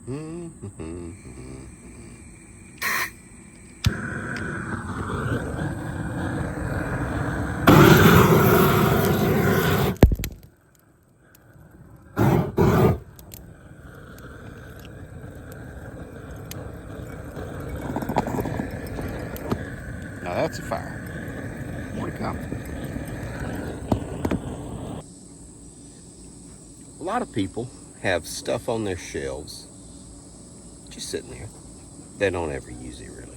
Now that's a fire. More to come. A lot of people have stuff on their shelves just sitting there. They don't ever use it really.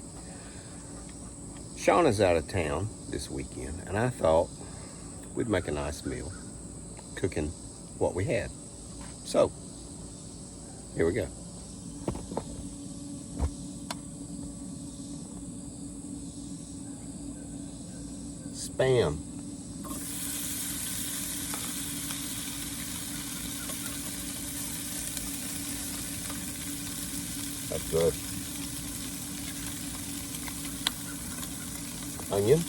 Shawna's out of town this weekend, and I thought we'd make a nice meal cooking what we had. So, here we go. Spam. That's good. Onion.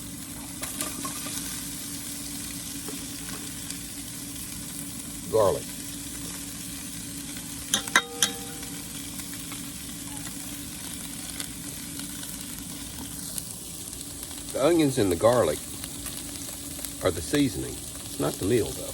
Garlic. The onions and the garlic are the seasoning. It's not the meal though.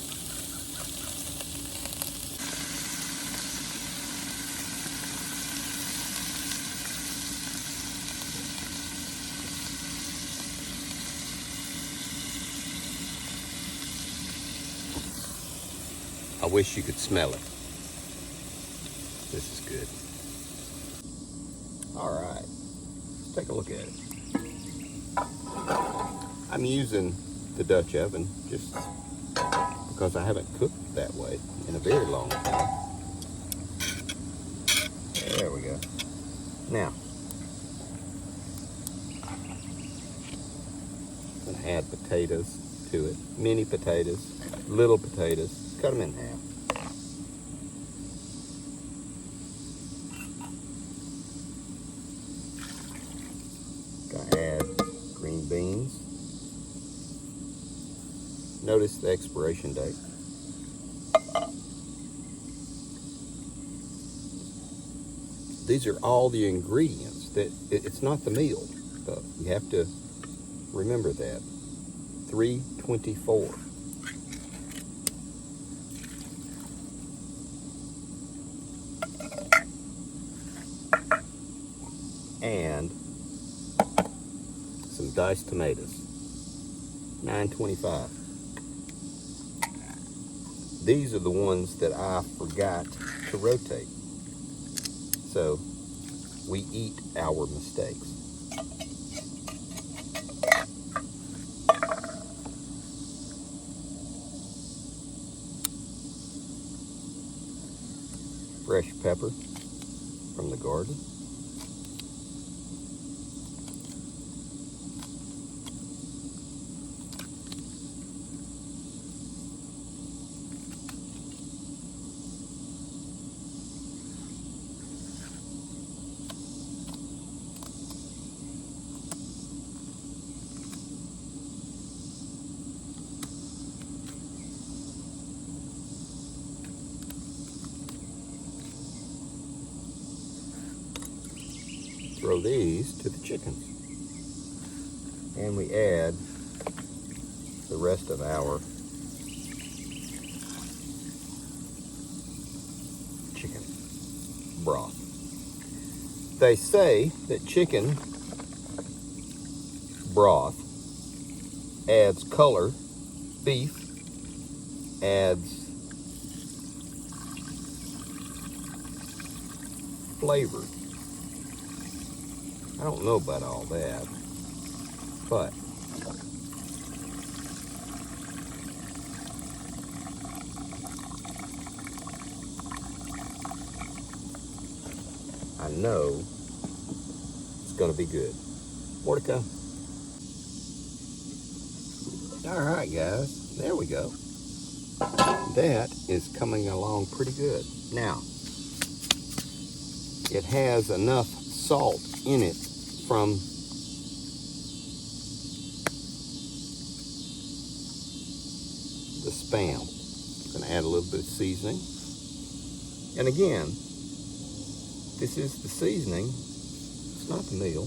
I wish you could smell it. This is good. All right, let's take a look at it. I'm using the Dutch oven just because I haven't cooked that way in a very long time. There we go. Now, I'm gonna add potatoes to it. Mini potatoes, little potatoes. Cut them in half. Gonna add green beans. Notice the expiration date. These are all the ingredients. It's not the meal. You have to remember that. 324. And some diced tomatoes, $9.25. These are the ones that I forgot to rotate. So we eat our mistakes. Fresh pepper from the garden. Throw these to the chickens. And we add the rest of our chicken broth. They say that chicken broth adds color, beef adds flavor. I don't know about all that, but I know it's going to be good. More to come. All right, guys, there we go. That is coming along pretty good. Now, it has enough salt in it from the Spam. I'm going to add a little bit of seasoning. And again, This is the seasoning. It's not the meal.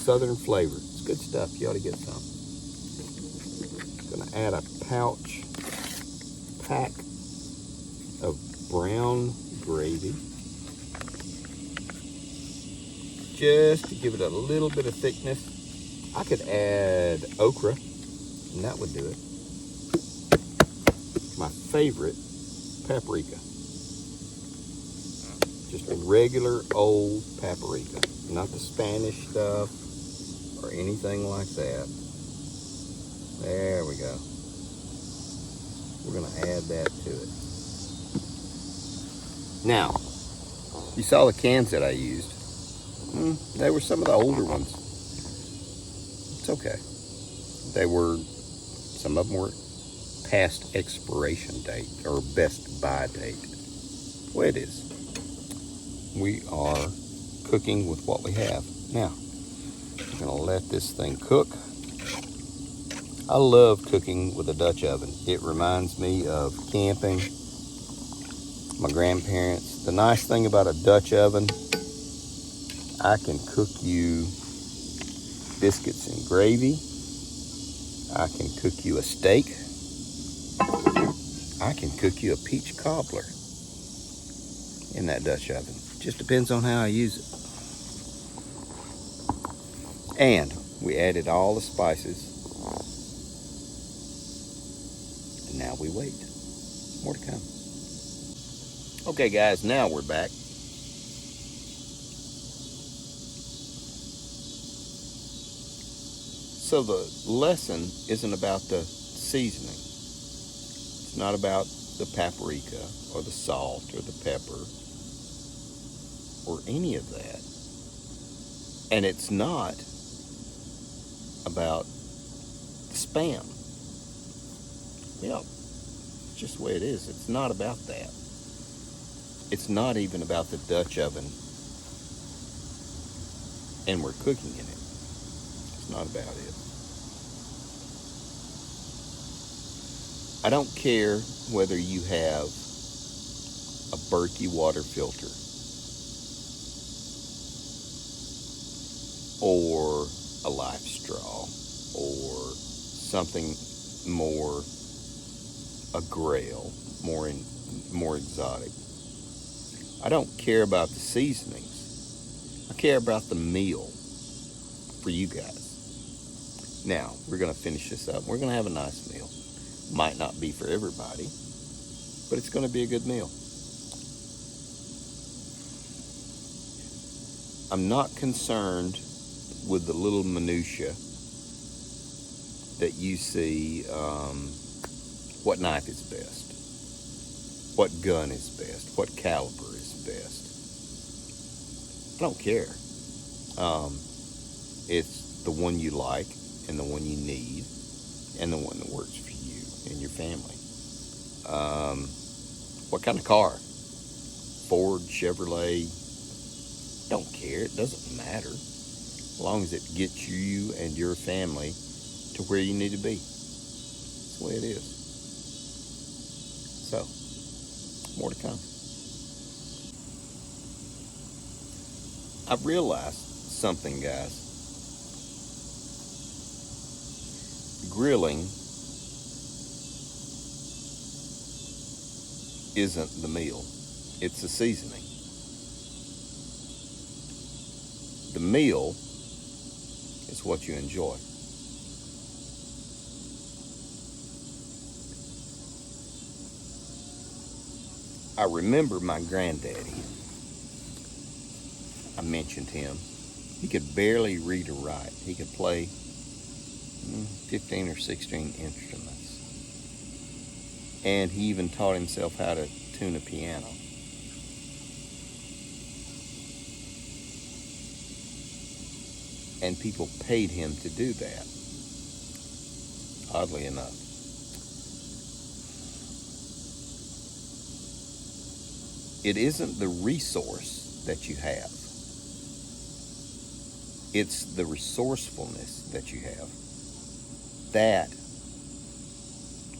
Southern flavor. It's good stuff. You ought to get some. Gonna add a pack of brown gravy, just to give it a little bit of thickness. I could add okra, and that would do it. My favorite, paprika. Just a regular old paprika, not the Spanish stuff or anything like that. There we go. We're gonna add that to it. Now, you saw the cans that I used. They were some of the older ones. It's okay. Some of them were past expiration date or best buy date. Well, it is. We are cooking with what we have. Now, I'm gonna let this thing cook. I love cooking with a Dutch oven. It reminds me of camping, my grandparents. The nice thing about a Dutch oven, I can cook you biscuits and gravy. I can cook you a steak. I can cook you a peach cobbler in that Dutch oven. Just depends on how I use it. And we added all the spices. And now we wait. More to come. Okay guys, now we're back. So the lesson isn't about the seasoning. It's not about the paprika or the salt or the pepper or any of that. And it's not about the Spam. Yeah, it's just the way it is. It's not about that. It's not even about the Dutch oven and we're cooking in it. It's not about it. I don't care whether you have a Berkey water filter or a Life Straw or something more a Grail, more exotic. I don't care about the seasonings. I care about the meal for you guys. Now, we're going to finish this up. We're going to have a nice meal. Might not be for everybody, but it's going to be a good meal. I'm not concerned with the little minutia that you see. What knife is best? What gun is best? What caliber is best? I don't care. It's the one you like and the one you need and the one that works for you and your family. What kind of car? Ford, Chevrolet? Don't care. It doesn't matter. As long as it gets you and your family to where you need to be. That's the way it is. So, more to come. I've realized something, guys. Grilling isn't the meal. It's the seasoning. The meal is what you enjoy. I remember my granddaddy. I mentioned him. He could barely read or write. He could play 15 or 16 instruments. And he even taught himself how to tune a piano. And people paid him to do that, oddly enough. It isn't the resource that you have. It's the resourcefulness that you have. That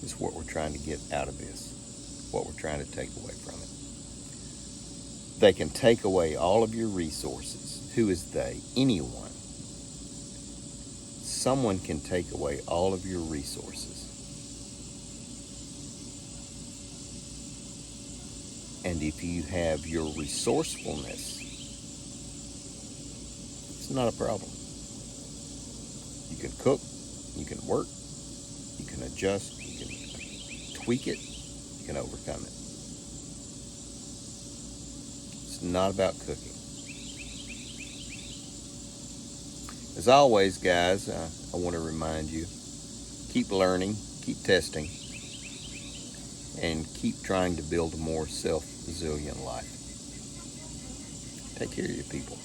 is what we're trying to get out of this. what we're trying to take away from it. They can take away all of your resources. Who is they? Anyone. Someone can take away all of your resources. And if you have your resourcefulness, it's not a problem. You can cook, you can work, you can adjust, you can tweak it, you can overcome it. It's not about cooking. As always, guys, I want to remind you, keep learning, keep testing, and keep trying to build a more self-resilient life. Take care of your people.